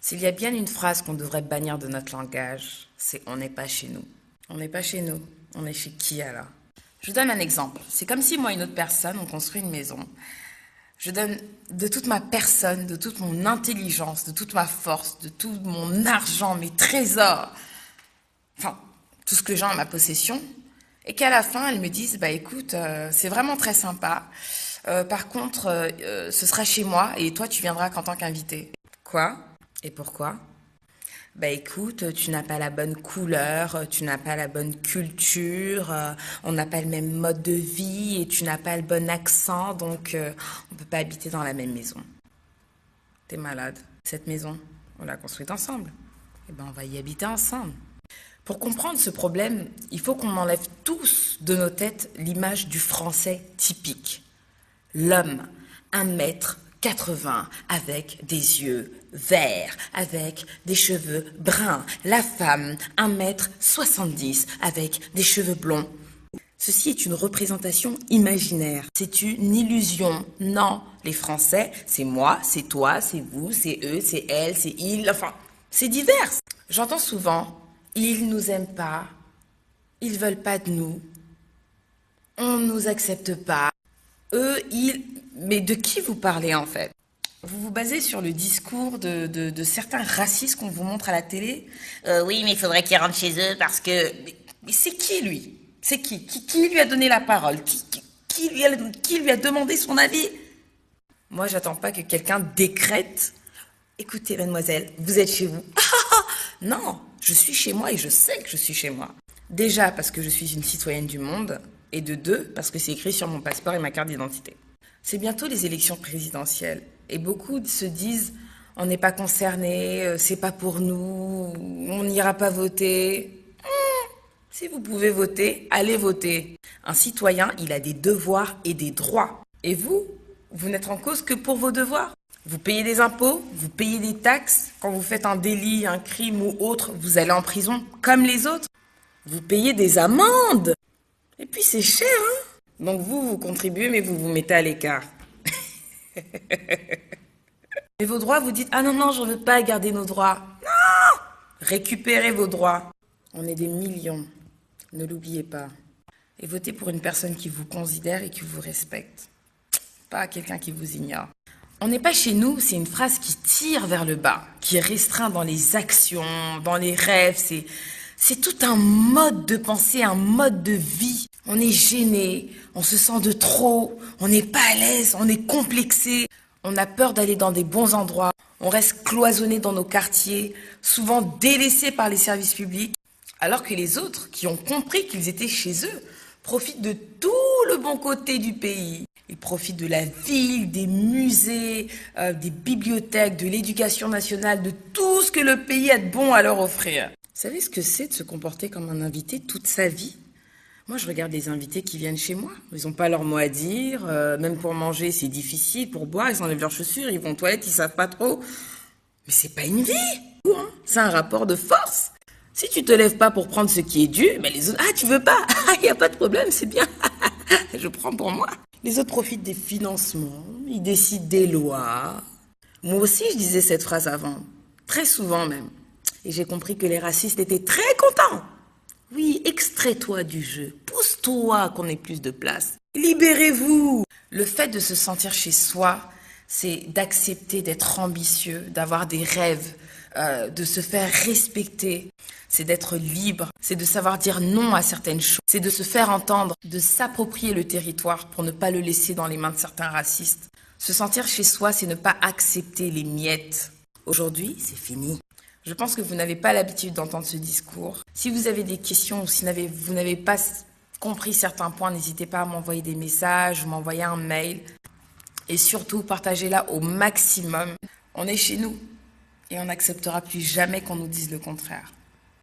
S'il y a bien une phrase qu'on devrait bannir de notre langage, c'est on n'est pas chez nous. On n'est pas chez nous. On est chez qui alors? Je vous donne un exemple. C'est comme si moi et une autre personne, on construit une maison. Je donne de toute ma personne, de toute mon intelligence, de toute ma force, de tout mon argent, mes trésors, enfin, tout ce que j'ai en ma possession, et qu'à la fin, elles me disent, bah écoute, c'est vraiment très sympa. Par contre, ce sera chez moi et toi, tu viendras qu'en tant qu'invité. Quoi? Et pourquoi? Bah écoute, tu n'as pas la bonne couleur, tu n'as pas la bonne culture, on n'a pas le même mode de vie et tu n'as pas le bon accent, donc on peut pas habiter dans la même maison. T'es malade. Cette maison, on l'a construite ensemble. Eh ben on va y habiter ensemble. Pour comprendre ce problème, il faut qu'on enlève tous de nos têtes l'image du français typique. L'homme, 1,80 m, avec des yeux verts, avec des cheveux bruns. La femme, 1,70 m, avec des cheveux blonds. Ceci est une représentation imaginaire. C'est une illusion. Non, les Français, c'est moi, c'est toi, c'est vous, c'est eux, c'est elle, c'est il, enfin, c'est divers. J'entends souvent, ils nous aiment pas, ils veulent pas de nous, on nous accepte pas. Eux, ils... Mais de qui vous parlez en fait? Vous vous basez sur le discours de certains racistes qu'on vous montre à la télé? Oui, mais il faudrait qu'ils rentrent chez eux parce que... Mais c'est qui lui? C'est qui lui a donné la parole? Qui lui a demandé son avis? Moi, j'attends pas que quelqu'un décrète. Écoutez, mademoiselle, vous êtes chez vous. Non, je suis chez moi et je sais que je suis chez moi. Déjà parce que je suis une citoyenne du monde, et de deux, parce que c'est écrit sur mon passeport et ma carte d'identité. C'est bientôt les élections présidentielles, et beaucoup se disent on n'est pas concerné, c'est pas pour nous, on n'ira pas voter. Si vous pouvez voter, allez voter. Un citoyen, il a des devoirs et des droits. Et vous, vous n'êtes en cause que pour vos devoirs. Vous payez des impôts, vous payez des taxes. Quand vous faites un délit, un crime ou autre, vous allez en prison comme les autres. Vous payez des amendes. Et puis c'est cher, hein? Donc vous contribuez, mais vous vous mettez à l'écart. Mais vos droits, vous dites, ah non, je ne veux pas garder nos droits. Non! Récupérez vos droits. On est des millions. Ne l'oubliez pas. Et votez pour une personne qui vous considère et qui vous respecte. Pas quelqu'un qui vous ignore. On n'est pas chez nous, c'est une phrase qui tire vers le bas, qui est restreint dans les actions, dans les rêves. C'est tout un mode de pensée, un mode de vie. On est gêné, on se sent de trop, on n'est pas à l'aise, on est complexé. On a peur d'aller dans des bons endroits. On reste cloisonné dans nos quartiers, souvent délaissés par les services publics. Alors que les autres, qui ont compris qu'ils étaient chez eux, profitent de tout le bon côté du pays. Ils profitent de la ville, des musées, des bibliothèques, de l'éducation nationale, de tout ce que le pays a de bon à leur offrir. Vous savez ce que c'est de se comporter comme un invité toute sa vie? Moi, je regarde les invités qui viennent chez moi. Ils n'ont pas leur mot à dire. Même pour manger, c'est difficile. Pour boire, ils enlèvent leurs chaussures, ils vont aux toilettes, ils savent pas trop. Mais c'est pas une vie, hein. C'est un rapport de force. Si tu te lèves pas pour prendre ce qui est dû, mais les autres, ah, tu veux pas? Ah, y a pas de problème, c'est bien. Je prends pour moi. Les autres profitent des financements, ils décident des lois. Moi aussi, je disais cette phrase avant, très souvent même. Et j'ai compris que les racistes étaient très contents. Oui, extrais-toi du jeu, pousse-toi qu'on ait plus de place. Libérez-vous. Le fait de se sentir chez soi, c'est d'accepter d'être ambitieux, d'avoir des rêves, de se faire respecter. C'est d'être libre, c'est de savoir dire non à certaines choses, c'est de se faire entendre, de s'approprier le territoire pour ne pas le laisser dans les mains de certains racistes. Se sentir chez soi, c'est ne pas accepter les miettes. Aujourd'hui, c'est fini. Je pense que vous n'avez pas l'habitude d'entendre ce discours. Si vous avez des questions ou si vous n'avez pas compris certains points, n'hésitez pas à m'envoyer des messages ou m'envoyer un mail. Et surtout, partagez-la au maximum. On est chez nous et on n'acceptera plus jamais qu'on nous dise le contraire.